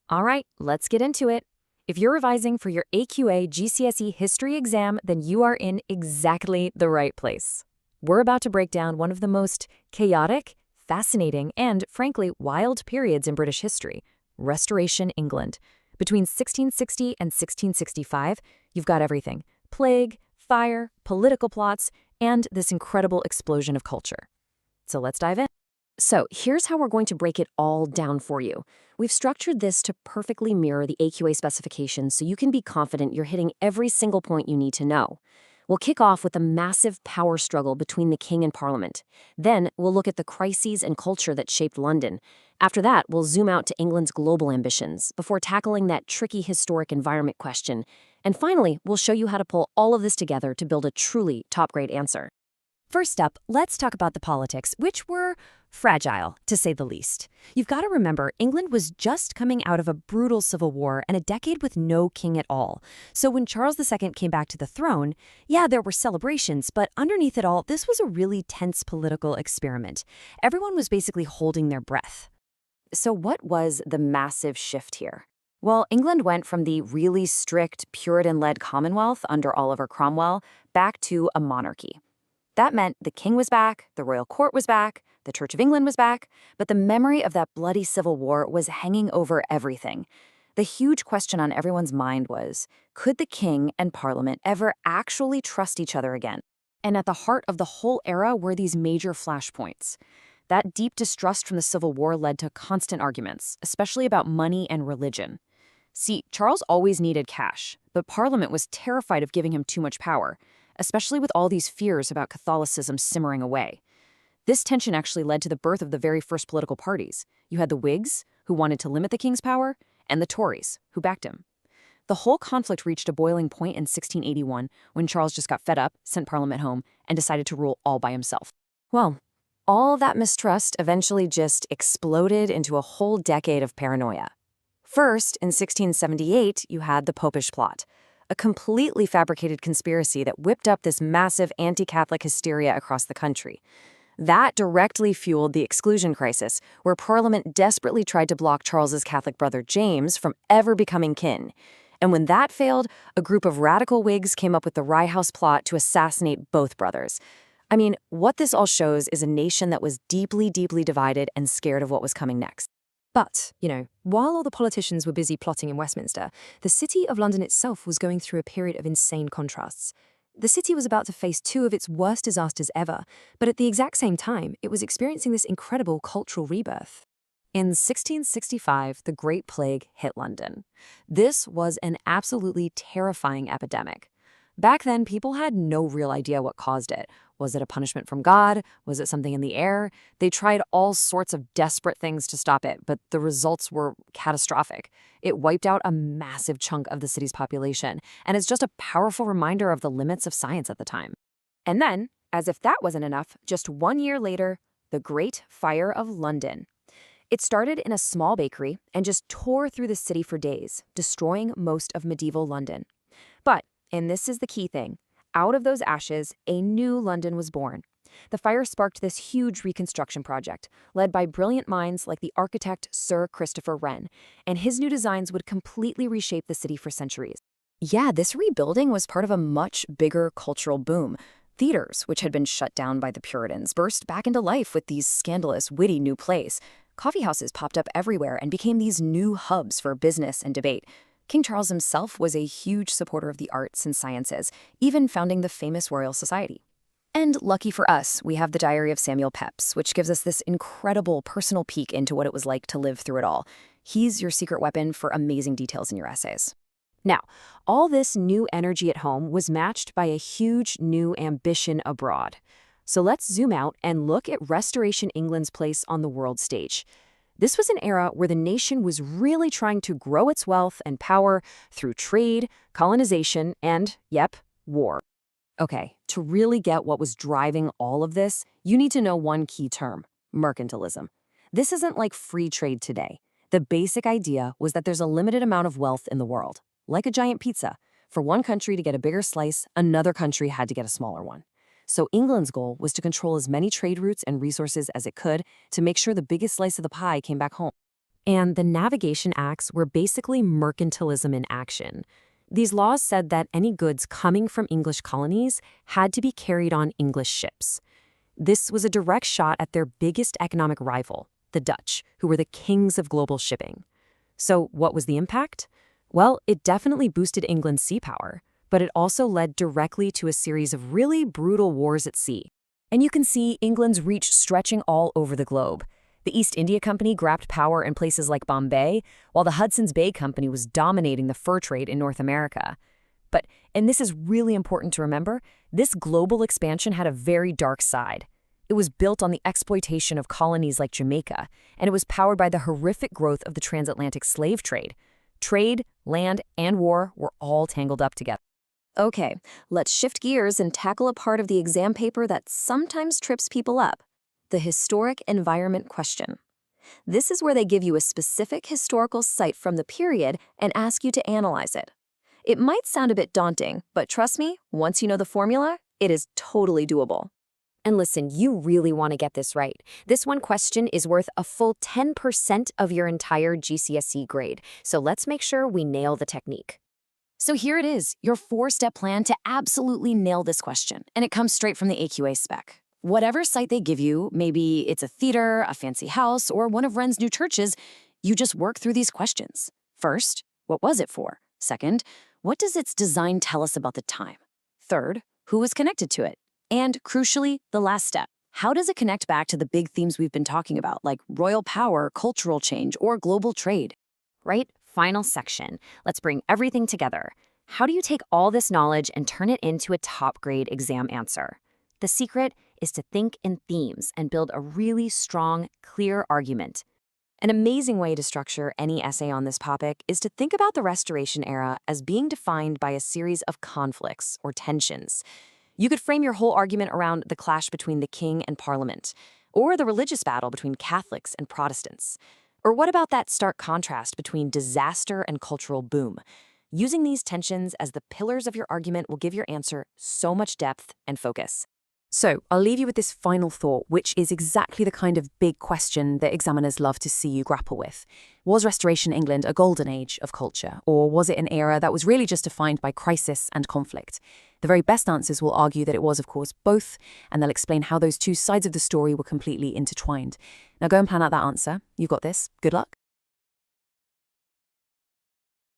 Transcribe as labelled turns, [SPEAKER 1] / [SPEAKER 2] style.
[SPEAKER 1] All right, let's get into it. If you're revising for your AQA GCSE History exam, then you are in exactly the right place. We're about to break down one of the most chaotic, fascinating, and frankly wild periods in British history, Restoration England. Between 1660 and 1665, you've got everything: plague, fire, political plots, and this incredible explosion of culture. So let's dive in. So here's how we're going to break it all down for you. We've structured this to perfectly mirror the AQA specifications so you can be confident you're hitting every single point you need to know. We'll kick off with a massive power struggle between the king and parliament. Then we'll look at the crises and culture that shaped London. After that, we'll zoom out to England's global ambitions before tackling that tricky historic environment question. And finally, we'll show you how to pull all of this together to build a truly top-grade answer. First up, let's talk about the politics, which were fragile, to say the least. You've got to remember, England was just coming out of a brutal civil war and a decade with no king at all. So when Charles II came back to the throne, yeah, there were celebrations, but underneath it all, this was a really tense political experiment. Everyone was basically holding their breath. So what was the massive shift here? Well, England went from the really strict Puritan-led Commonwealth under Oliver Cromwell back to a monarchy. That meant the king was back, the royal court was back, the Church of England was back, but the memory of that bloody civil war was hanging over everything. The huge question on everyone's mind was, could the king and parliament ever actually trust each other again? And at the heart of the whole era were these major flashpoints. That deep distrust from the Civil War led to constant arguments, especially about money and religion. See, Charles always needed cash, but Parliament was terrified of giving him too much power, especially with all these fears about Catholicism simmering away. This tension actually led to the birth of the very first political parties. You had the Whigs, who wanted to limit the king's power, and the Tories, who backed him. The whole conflict reached a boiling point in 1681 when Charles just got fed up, sent Parliament home, and decided to rule all by himself. Well, all that mistrust eventually just exploded into a whole decade of paranoia. First, in 1678, you had the Popish Plot, a completely fabricated conspiracy that whipped up this massive anti-Catholic hysteria across the country. That directly fueled the Exclusion Crisis, where Parliament desperately tried to block Charles's Catholic brother James from ever becoming king. And when that failed, a group of radical Whigs came up with the Rye House Plot to assassinate both brothers. I mean, what this all shows is a nation that was deeply, deeply divided and scared of what was coming next.
[SPEAKER 2] But, while all the politicians were busy plotting in Westminster, the City of London itself was going through a period of insane contrasts. The city was about to face two of its worst disasters ever, but at the exact same time, it was experiencing this incredible cultural rebirth.
[SPEAKER 1] In 1665, the Great Plague hit London. This was an absolutely terrifying epidemic. Back then, people had no real idea what caused it. Was it a punishment from God? Was it something in the air? They tried all sorts of desperate things to stop it, but the results were catastrophic. It wiped out a massive chunk of the city's population, and it's just a powerful reminder of the limits of science at the time.
[SPEAKER 2] And then, as if that wasn't enough, just 1 year later, the Great Fire of London. It started in a small bakery and just tore through the city for days, destroying most of medieval London. But, and this is the key thing, out of those ashes, a new London was born. The fire sparked this huge reconstruction project, led by brilliant minds like the architect Sir Christopher Wren, and his new designs would completely reshape the city for centuries.
[SPEAKER 1] Yeah, this rebuilding was part of a much bigger cultural boom. Theaters, which had been shut down by the Puritans, burst back into life with these scandalous, witty new plays. Coffeehouses popped up everywhere and became these new hubs for business and debate. King Charles himself was a huge supporter of the arts and sciences, even founding the famous Royal Society. And lucky for us, we have the Diary of Samuel Pepys, which gives us this incredible personal peek into what it was like to live through it all. He's your secret weapon for amazing details in your essays. Now, all this new energy at home was matched by a huge new ambition abroad. So let's zoom out and look at Restoration England's place on the world stage. This was an era where the nation was really trying to grow its wealth and power through trade, colonization, and, yep, war. Okay, to really get what was driving all of this, you need to know one key term: mercantilism. This isn't like free trade today. The basic idea was that there's a limited amount of wealth in the world, like a giant pizza. For one country to get a bigger slice, another country had to get a smaller one. So England's goal was to control as many trade routes and resources as it could to make sure the biggest slice of the pie came back home. And the Navigation Acts were basically mercantilism in action. These laws said that any goods coming from English colonies had to be carried on English ships. This was a direct shot at their biggest economic rival, the Dutch, who were the kings of global shipping. So what was the impact? Well, it definitely boosted England's sea power, but it also led directly to a series of really brutal wars at sea. And you can see England's reach stretching all over the globe. The East India Company grabbed power in places like Bombay, while the Hudson's Bay Company was dominating the fur trade in North America. But, and this is really important to remember, this global expansion had a very dark side. It was built on the exploitation of colonies like Jamaica, and it was powered by the horrific growth of the transatlantic slave trade. Trade, land, and war were all tangled up together.
[SPEAKER 2] Okay, let's shift gears and tackle a part of the exam paper that sometimes trips people up: the historic environment question. This is where they give you a specific historical site from the period and ask you to analyze it. It might sound a bit daunting, but trust me, once you know the formula, it is totally doable.
[SPEAKER 1] And listen, you really want to get this right. This one question is worth a full 10% of your entire GCSE grade, so let's make sure we nail the technique.
[SPEAKER 2] So here it is, your 4-step plan to absolutely nail this question, and it comes straight from the AQA spec. Whatever site they give you, maybe it's a theater, a fancy house, or one of Wren's new churches, you just work through these questions. First, what was it for? Second, what does its design tell us about the time? Third, who was connected to it? And crucially, the last step, how does it connect back to the big themes we've been talking about, like royal power, cultural change, or global trade?
[SPEAKER 1] Right? Final section. Let's bring everything together. How do you take all this knowledge and turn it into a top grade exam answer? The secret is to think in themes and build a really strong, clear argument. An amazing way to structure any essay on this topic is to think about the Restoration era as being defined by a series of conflicts or tensions. You could frame your whole argument around the clash between the king and parliament, or the religious battle between Catholics and Protestants. Or what about that stark contrast between disaster and cultural boom? Using these tensions as the pillars of your argument will give your answer so much depth and focus.
[SPEAKER 2] So, I'll leave you with this final thought, which is exactly the kind of big question that examiners love to see you grapple with. Was Restoration England a golden age of culture, or was it an era that was really just defined by crisis and conflict? The very best answers will argue that it was, of course, both, and they'll explain how those two sides of the story were completely intertwined. Now go and plan out that answer. You've got this. Good luck.